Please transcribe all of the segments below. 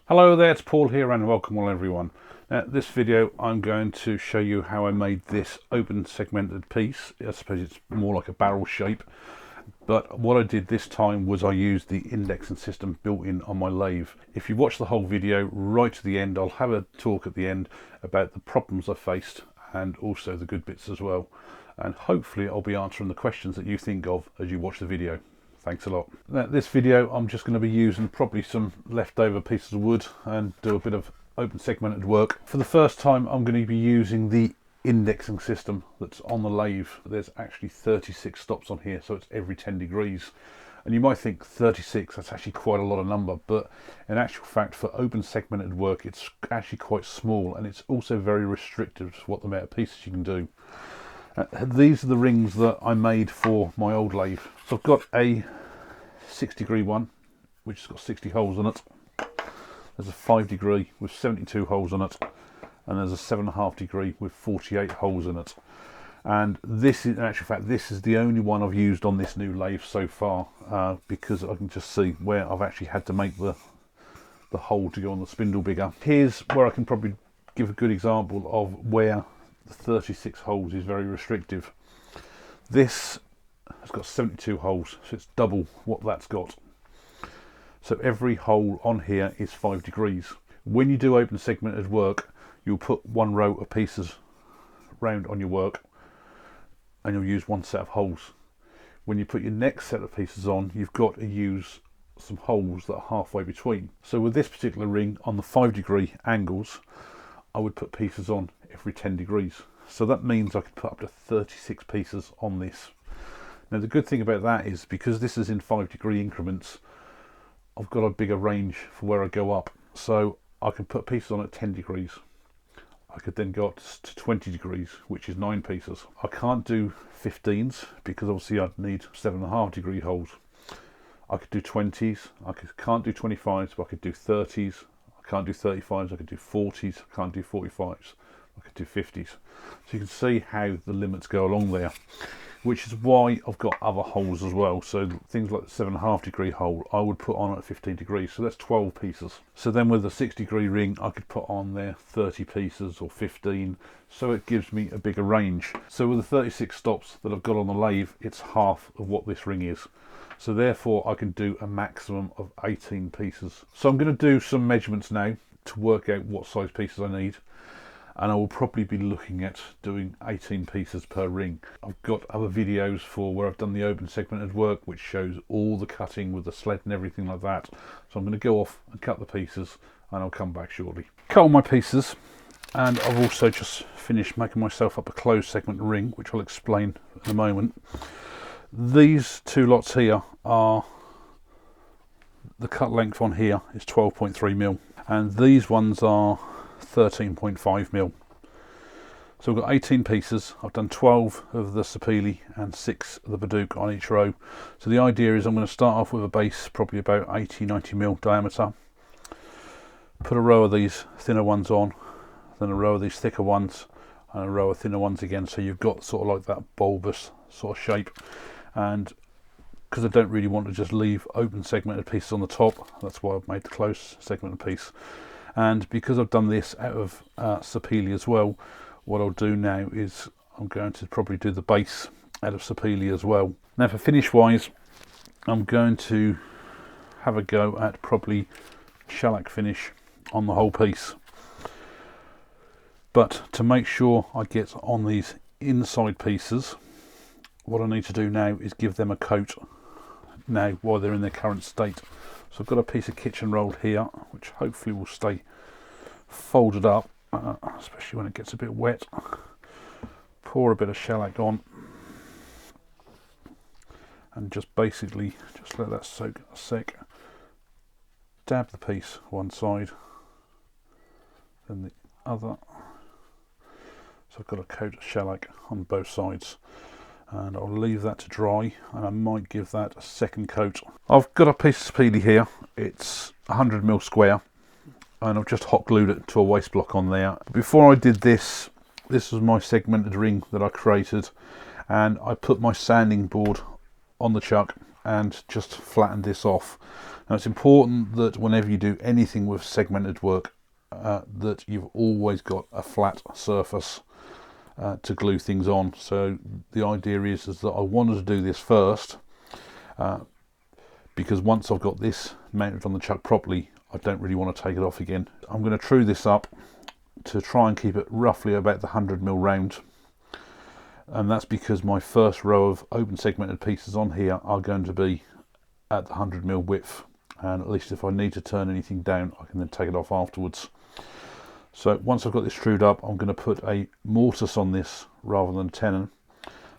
Hello there, it's Paul here and welcome all everyone. Now this video I'm going to show you how I made this open segmented piece. I suppose it's more like a barrel shape, but what I did this time was I used the indexing system built in on my lathe. If you watch the whole video right to the end, I'll have a talk at the end about the problems I faced and also the good bits as well. And hopefully I'll be answering the questions that you think of as you watch the video. Thanks a lot. Now, this video I'm just going to be using probably some leftover pieces of wood and do a bit of open segmented work. For the first time I'm going to be using the indexing system that's on the lathe. There's actually 36 stops on here, so it's every 10 degrees. And you might think 36, that's actually quite a lot of number, but in actual fact for open segmented work it's actually quite small, and it's also very restrictive to what the amount of pieces you can do. These are the rings that I made for my old lathe. So I've got a 6-degree one which has got 60 holes in it. There's a 5-degree with 72 holes in it, and there's a 7.5 degree with 48 holes in it. And this is, in actual fact, this is the only one I've used on this new lathe so far, because I can just see where I've actually had to make the hole to go on the spindle bigger. Here's where I can probably give a good example of where the 36 holes is very restrictive. This has got 72 holes, so it's double what that's got. So every hole on here is 5 degrees. When you do open segmented work, you'll put one row of pieces round on your work and you'll use one set of holes. When you put your next set of pieces on, you've got to use some holes that are halfway between. So with this particular ring on the 5-degree angles, I would put pieces on every 10 degrees. So that means I could put up to 36 pieces on this. Now the good thing about that is, because this is in 5-degree increments, I've got a bigger range for where I go up. So I can put pieces on at 10 degrees. I could then go up to 20 degrees, which is 9 pieces. I can't do 15s because obviously I'd need 7.5 degree holes. I could do 20s, can't do 25s, but I could do 30s. I can't do 35s, I could do 40s, I can't do 45s, I could do 50s. So you can see how the limits go along there, which is why I've got other holes as well. So things like the 7.5 degree hole I would put on at 15 degrees, so that's 12 pieces. So then with a 6-degree ring I could put on there 30 pieces or 15, so it gives me a bigger range. So with the 36 stops that I've got on the lathe, it's half of what this ring is. So therefore I can do a maximum of 18 pieces. So I'm going to do some measurements now to work out what size pieces I need, and I will probably be looking at doing 18 pieces per ring. I've got other videos for where I've done the open segmented work which shows all the cutting with the sled and everything like that. So I'm going to go off and cut the pieces and I'll come back shortly. Cut all my pieces, and I've also just finished making myself up a closed segment ring, which I'll explain in a moment. These two lots here are, the cut length on here is 12.3mm and these ones are 13.5mm. So I've got 18 pieces. I've done 12 of the sapele and 6 of the Badook on each row. So the idea is I'm going to start off with a base probably about 80-90mm diameter, put a row of these thinner ones on, then a row of these thicker ones and a row of thinner ones again, so you've got sort of like that bulbous sort of shape. And because I don't really want to just leave open segmented pieces on the top, that's why I've made the close segmented piece. And because I've done this out of sapele as well, what I'll do now is I'm going to probably do the base out of sapele as well. Now for finish wise, I'm going to have a go at probably shellac finish on the whole piece. But to make sure I get on these inside pieces, what I need to do now is give them a coat now while they're in their current state. So I've got a piece of kitchen roll here which hopefully will stay folded up, especially when it gets a bit wet. Pour a bit of shellac on and just basically just let that soak a sec. Dab the piece one side, then the other. So I've got a coat of shellac on both sides, and I'll leave that to dry, and I might give that a second coat. I've got a piece of sapele here, it's 100mm square, and I've just hot glued it to a waste block on there. Before I did this, this was my segmented ring that I created, and I put my sanding board on the chuck and just flattened this off. Now it's important that whenever you do anything with segmented work, that you've always got a flat surface to glue things on. So the idea is that I wanted to do this first, because once I've got this mounted on the chuck properly, I don't really want to take it off again. I'm going to true this up to try and keep it roughly about the 100mm round, and that's because my first row of open segmented pieces on here are going to be at the 100mm width, and at least if I need to turn anything down, I can then take it off afterwards. So once I've got this trued up, I'm going to put a mortise on this rather than tenon,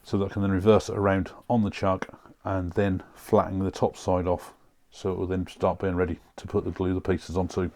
so that I can then reverse it around on the chuck and then flatten the top side off, so it will then start being ready to put the glue the pieces onto.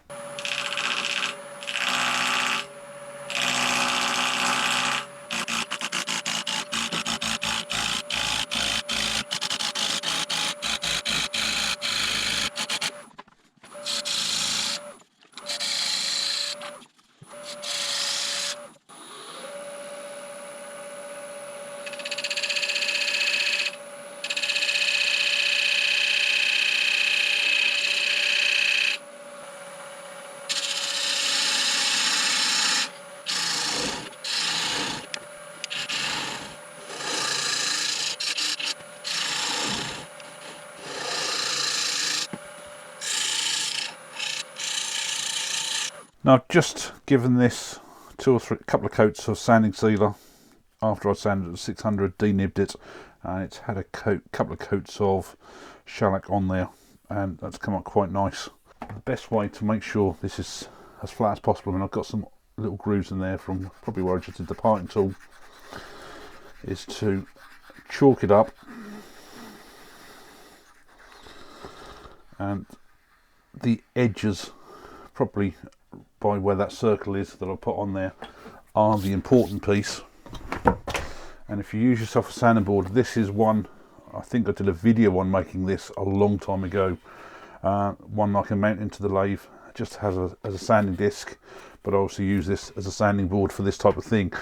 Now I've just given this couple of coats of sanding sealer after I sanded it at 600, denibbed it, and it's had a couple of coats of shellac on there, and that's come up quite nice. The best way to make sure this is as flat as possible, and I've got some little grooves in there from probably where I just did the parting tool, is to chalk it up and the edges, probably by where that circle is that I'll put on there, are the important piece. And if you use yourself a sanding board, this is one, I think I did a video on making this a long time ago, one I can mount into the lathe. It just has as a sanding disc, but I also use this as a sanding board for this type of thing.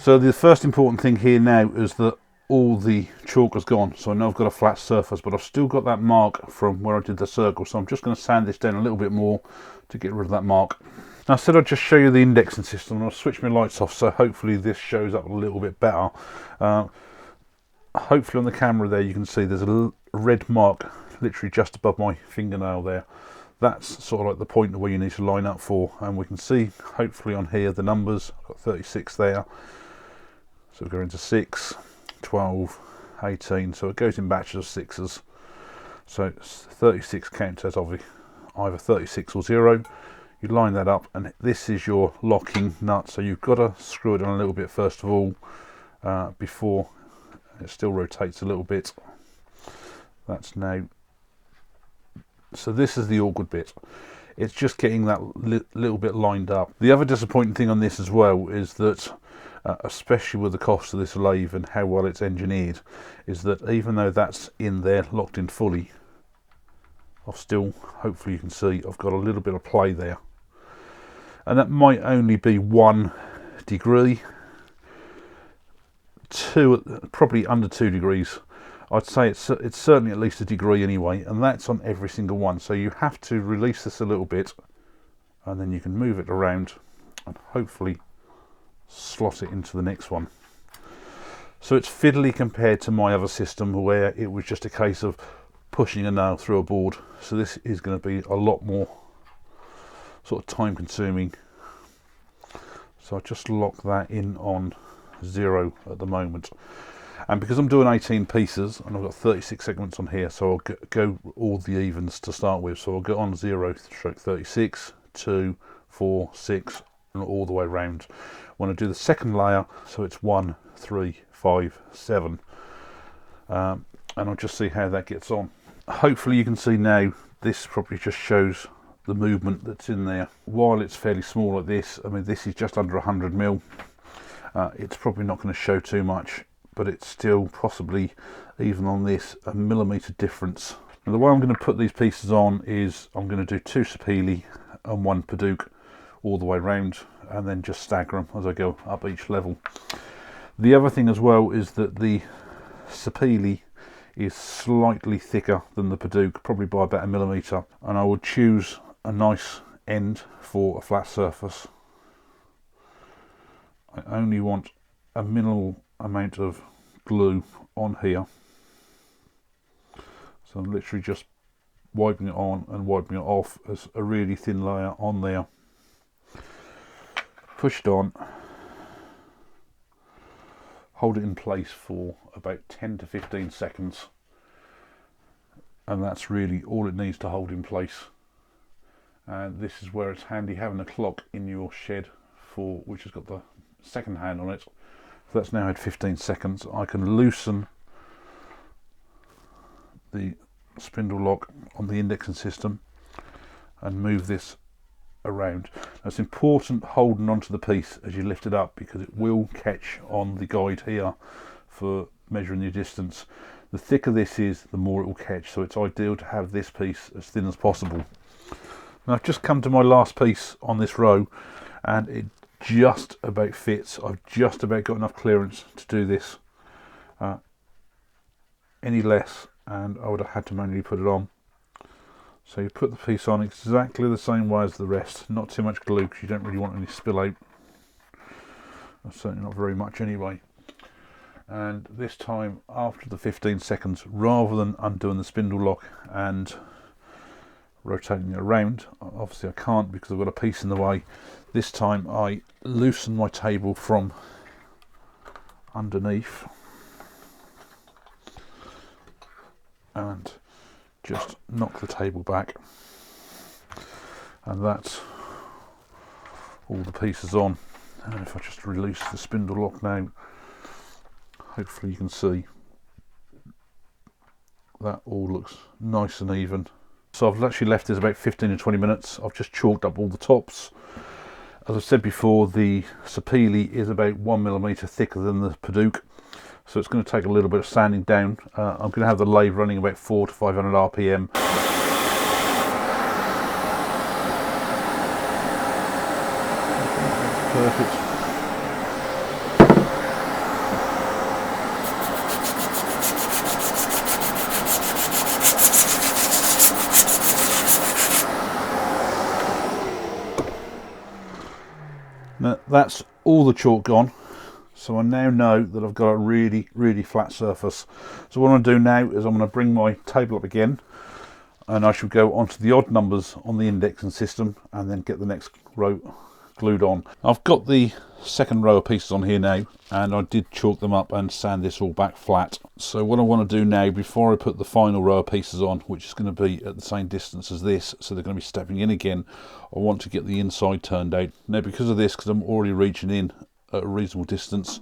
So the first important thing here now is that all the chalk has gone. So I know I've got a flat surface, but I've still got that mark from where I did the circle. So I'm just going to sand this down a little bit more to get rid of that mark. Now I said I'd just show you the indexing system, and I'll switch my lights off so hopefully this shows up a little bit better. Hopefully on the camera there you can see there's a red mark literally just above my fingernail there. That's sort of like the point where you need to line up for, and we can see hopefully on here the numbers. I've got 36 there. So we go into 6, 12, 18, so it goes in batches of sixes. So 36 counts as either 36 or 0. You line that up, and this is your locking nut. So you've got to screw it on a little bit first of all, before it still rotates a little bit. That's now. So this is the awkward bit. It's just getting that little bit lined up. The other disappointing thing on this as well is that, especially with the cost of this lathe and how well it's engineered, is that even though that's in there locked in fully, I've still, hopefully you can see, I've got a little bit of play there, and that might only be 1 degree, probably under 2 degrees. I'd say it's certainly at least 1 degree anyway, and that's on every single one. So you have to release this a little bit, and then you can move it around and hopefully slot it into the next one. So it's fiddly compared to my other system where it was just a case of pushing a nail through a board. So this is going to be a lot more sort of time consuming. So I just lock that in on 0 at the moment, and because I'm doing 18 pieces and I've got 36 segments on here, so I'll go all the evens to start with. So I'll go on 0 stroke 36, 2, 4, 6 and all the way around. When I do the second layer, so it's 1, 3, 5, 7, and I'll just see how that gets on. Hopefully you can see now, this probably just shows the movement that's in there. While it's fairly small like this, I mean this is just under 100mm, it's probably not going to show too much, but it's still possibly, even on this, a millimetre difference. Now the way I'm going to put these pieces on is I'm going to do 2 sapele and 1 Paduke all the way round, and then just stagger them as I go up each level. The other thing as well is that the sapele is slightly thicker than the Paduke, probably by about a millimetre, and I would choose a nice end for a flat surface. I only want a minimal amount of glue on here, so I'm literally just wiping it on and wiping it off as a really thin layer on there. Push it on, hold it in place for about 10 to 15 seconds, and that's really all it needs to hold in place. And this is where it's handy having a clock in your shed which has got the second hand on it. So that's now had 15 seconds. I can loosen the spindle lock on the indexing system and move this around. Now it's important holding onto the piece as you lift it up, because it will catch on the guide here for measuring your distance. The thicker this is, the more it will catch, so it's ideal to have this piece as thin as possible. Now I've just come to my last piece on this row, and it just about fits. I've just about got enough clearance to do this. Any less and I would have had to manually put it on. So you put the piece on exactly the same way as the rest, not too much glue because you don't really want any spill out. Certainly not very much anyway. And this time, after the 15 seconds, rather than undoing the spindle lock and rotating it around, obviously I can't because I've got a piece in the way, this time I loosen my table from underneath and just knock the table back, and that's all the pieces on. And if I just release the spindle lock now, hopefully you can see that all looks nice and even. So I've actually left this about 15 to 20 minutes. I've just chalked up all the tops. As I said before, the sapele is about 1mm thicker than the Paduke, so it's going to take a little bit of sanding down. I'm going to have the lathe running about 400 to 500 RPM. Perfect. Now that's all the chalk gone, so I now know that I've got a really flat surface. So what I'm going to do now is I'm going to bring my table up again, and I should go onto the odd numbers on the indexing system and then get the next row glued on. I've got the second row of pieces on here now, and I did chalk them up and sand this all back flat. So what I want to do now, before I put the final row of pieces on, which is going to be at the same distance as this, so they're going to be stepping in again, I want to get the inside turned out. Now because of this, because I'm already reaching in at a reasonable distance,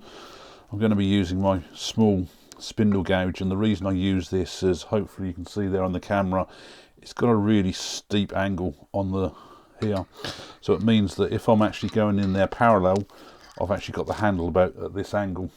I'm going to be using my small spindle gouge, and the reason I use this is, hopefully you can see there on the camera, it's got a really steep angle on the here, so it means that if I'm actually going in there parallel, I've actually got the handle about at this angle.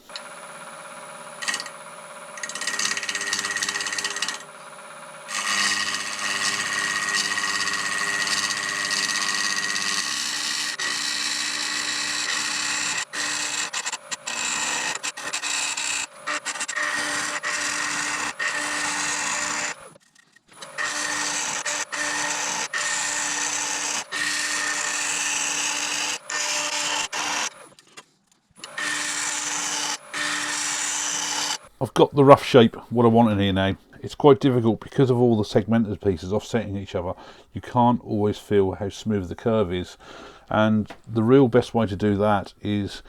I've got the rough shape what I want in here now. It's quite difficult because of all the segmented pieces offsetting each other. You can't always feel how smooth the curve is, and the real best way to do that is,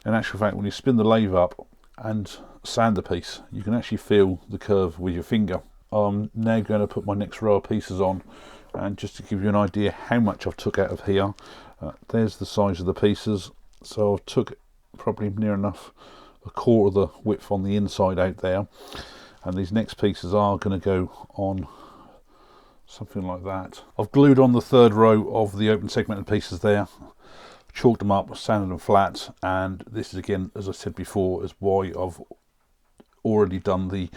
in actual fact, when you spin the lathe up and sand the piece, you can actually feel the curve with your finger. I'm now going to put my next row of pieces on, and just to give you an idea how much I've took out of here, there's the size of the pieces. So I've took probably near enough a quarter of the width on the inside out there, and these next pieces are going to go on something like that. I've glued on the third row of the open segmented pieces there, chalked them up, sanded them flat, and this is again, as I said before, is why I've already done the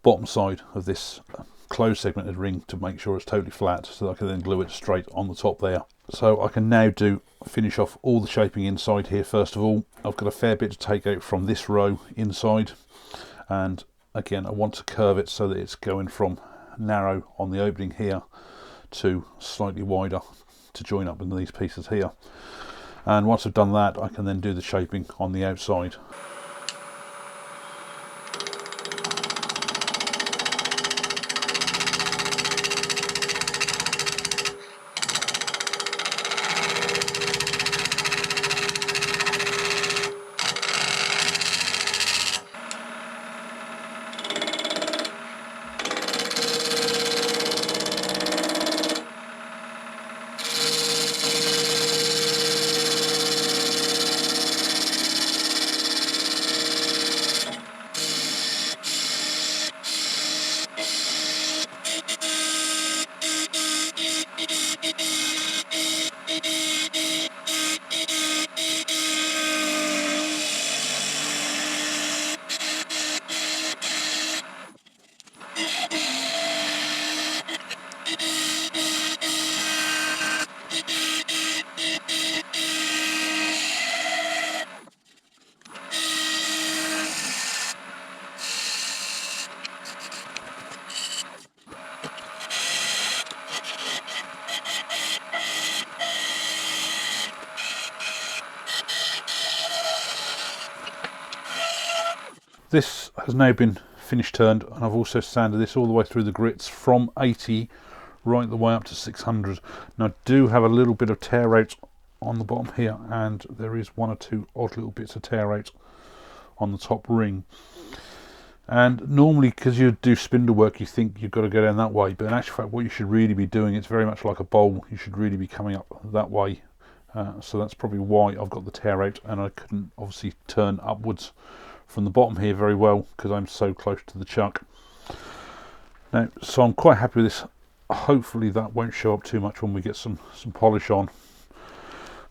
bottom side of this closed segmented ring to make sure it's totally flat, so that I can then glue it straight on the top there. So I can now finish off all the shaping inside here. First of all, I've got a fair bit to take out from this row inside, and again I want to curve it so that it's going from narrow on the opening here to slightly wider to join up in these pieces here. And once I've done that, I can then do the shaping on the outside. This has now been finish turned, and I've also sanded this all the way through the grits from 80 right the way up to 600. Now I do have a little bit of tear out on the bottom here, and there is one or two odd little bits of tear out on the top ring. And normally, because you do spindle work, you think you've got to go down that way, but in actual fact what you should really be doing, it's very much like a bowl, you should really be coming up that way. So that's probably why I've got the tear out, and I couldn't obviously turn upwards from the bottom here very well because I'm so close to the chuck. Now, so I'm quite happy with this. Hopefully that won't show up too much when we get some polish on.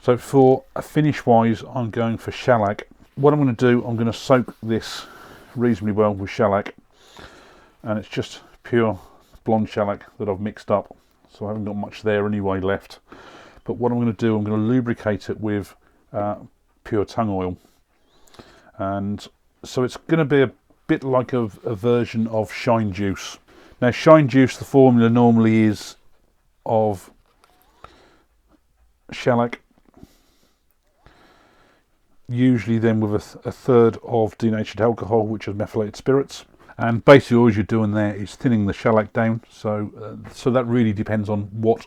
So for a finish wise, I'm going for shellac. What I'm going to do, I'm going to soak this reasonably well with shellac, and it's just pure blonde shellac that I've mixed up, so I haven't got much there anyway left. But what I'm going to do, I'm going to lubricate it with pure tung oil, and so it's going to be a bit like a version of shine juice. Now shine juice, the formula normally is of shellac, usually then with a third of denatured alcohol, which is methylated spirits, and basically all you're doing there is thinning the shellac down. So so that really depends on what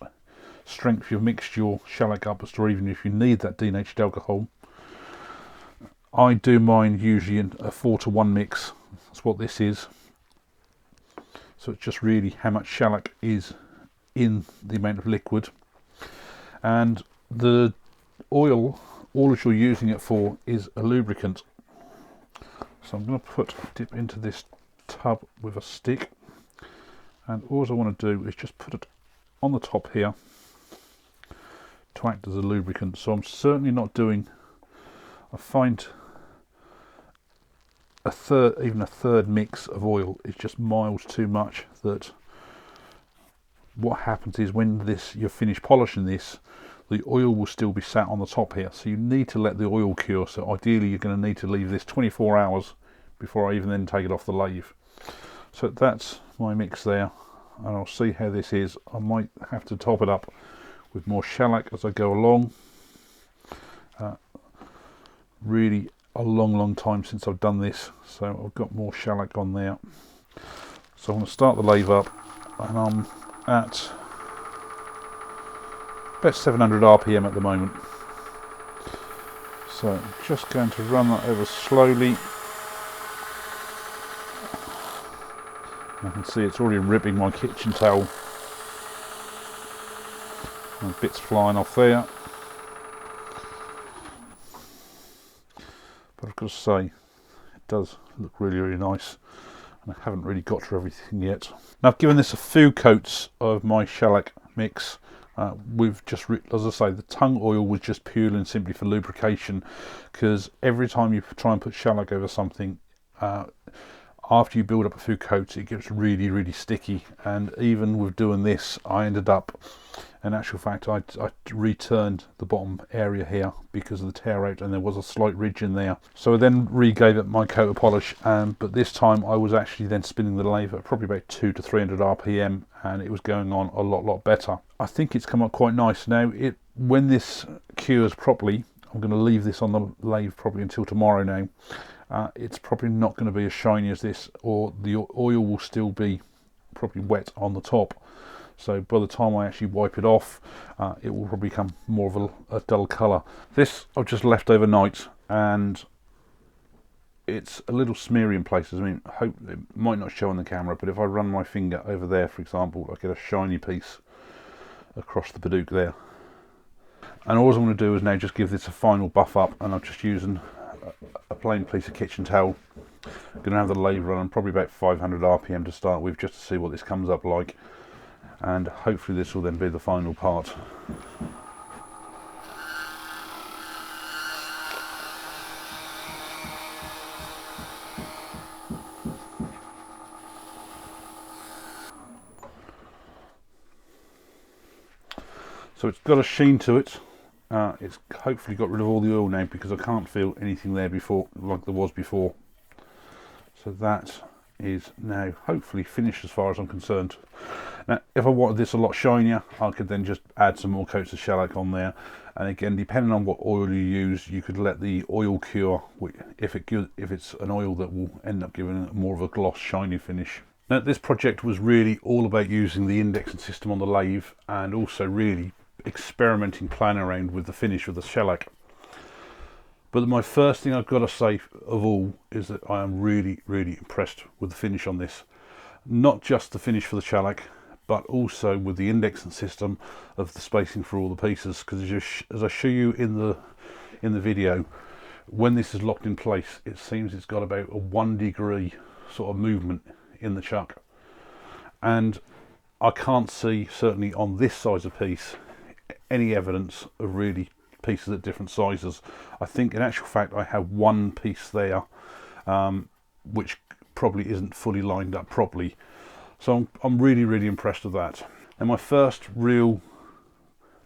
strength you've mixed your shellac up as to even if you need that denatured alcohol. I do mine usually in a 4-to-1 mix. That's what this is. So it's just really how much shellac is in the amount of liquid, and the oil, all that you're using it for is a lubricant. So I'm going to dip into this tub with a stick, and all I want to do is just put it on the top here to act as a lubricant. So I'm certainly not doing, I find even a third mix of oil is just miles too much. That what happens is when you're finished polishing this, the oil will still be sat on the top here, so you need to let the oil cure. So ideally you're going to need to leave this 24 hours before I even then take it off the lathe. So that's my mix there, and I'll see how this is. I might have to top it up with more shellac as I go along. Really a long time since I've done this, so I've got more shellac on there. So I'm going to start the lathe up, and I'm at about 700 RPM at the moment. So I'm just going to run that over slowly. I can see it's already ripping my kitchen towel, and bits flying off there. But I've got to say, it does look really nice, and I haven't really got to everything yet. Now I've given this a few coats of my shellac mix. We've just, as I say, the tung oil was just purely and simply for lubrication, because every time you try and put shellac over something, after you build up a few coats it gets really sticky, and even with doing this I ended up, in actual fact, I returned the bottom area here because of the tear out, and there was a slight ridge in there. So I then re-gave it my coat of polish, but this time I was actually then spinning the lathe at probably about 200 to 300 RPM, and it was going on a lot better. I think it's come up quite nice. Now, when this cures properly, I'm going to leave this on the lathe probably until tomorrow now. It's probably not going to be as shiny as this, or the oil will still be probably wet on the top. So by the time I actually wipe it off, it will probably become more of a dull colour. This I've just left overnight, and it's a little smeary in places. I mean, hope it might not show on the camera, but if I run my finger over there, for example, I get a shiny piece across the Badook there. And all I'm going to do is now just give this a final buff up, and I'm just using a plain piece of kitchen towel. I'm going to have the lathe running probably about 500 RPM to start with, just to see what this comes up like. And hopefully this will then be the final part. So it's got a sheen to it. It's hopefully got rid of all the oil now, because I can't feel anything there before like there was before. So that is now hopefully finished as far as I'm concerned. Now, if I wanted this a lot shinier, I could then just add some more coats of shellac on there, and again, depending on what oil you use, you could let the oil cure if it's an oil that will end up giving it more of a gloss shiny finish. Now, this project was really all about using the indexing system on the lathe, and also really experimenting, playing around with the finish of the shellac. But my first thing I've got to say of all is that I am really impressed with the finish on this. Not just the finish for the shellac, but also with the indexing system of the spacing for all the pieces. Because as I show you in the video, when this is locked in place, it seems it's got about a 1 degree sort of movement in the chuck, and I can't see, certainly on this size of piece, any evidence of really pieces at different sizes. I think in actual fact I have one piece there which probably isn't fully lined up properly, so I'm really impressed with that. And my first real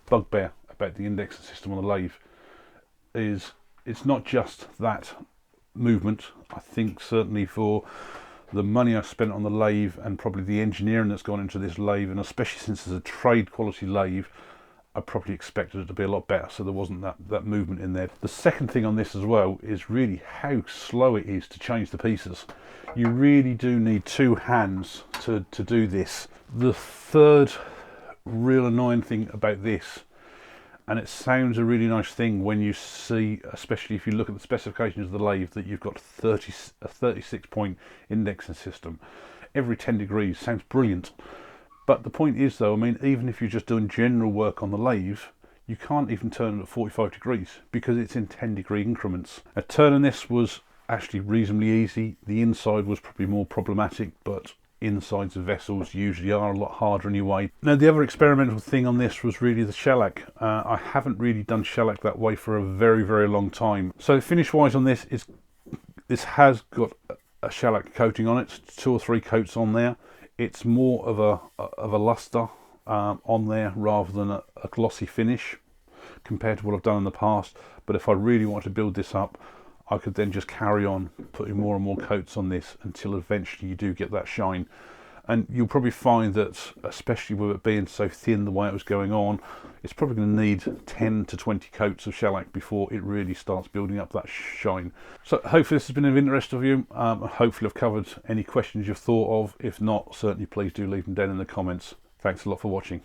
bugbear about the indexing system on the lathe is it's not just that movement. I think certainly for the money I spent on the lathe, and probably the engineering that's gone into this lathe, and especially since it's a trade quality lathe, I probably expected it to be a lot better, so there wasn't that movement in there. The second thing on this as well is really how slow it is to change the pieces. You really do need two hands to do this. The third real annoying thing about this, and it sounds a really nice thing when you see, especially if you look at the specifications of the lathe, that you've got a 36 point indexing system. Every 10 degrees sounds brilliant. But the point is though, I mean, even if you're just doing general work on the lathe, you can't even turn it at 45 degrees because it's in 10 degree increments. Now, turning this was actually reasonably easy. The inside was probably more problematic, but insides of vessels usually are a lot harder anyway. Now, the other experimental thing on this was really the shellac. I haven't really done shellac that way for a very long time. So finish wise on this, this has got a shellac coating on it, 2 or 3 coats on there. It's more of a luster on there rather than a glossy finish compared to what I've done in the past. But if I really want to build this up, I could then just carry on putting more and more coats on this until eventually you do get that shine. And you'll probably find that, especially with it being so thin the way it was going on, it's probably going to need 10 to 20 coats of shellac before it really starts building up that shine. So hopefully this has been of interest to you. Hopefully I've covered any questions you've thought of. If not, certainly please do leave them down in the comments. Thanks a lot for watching.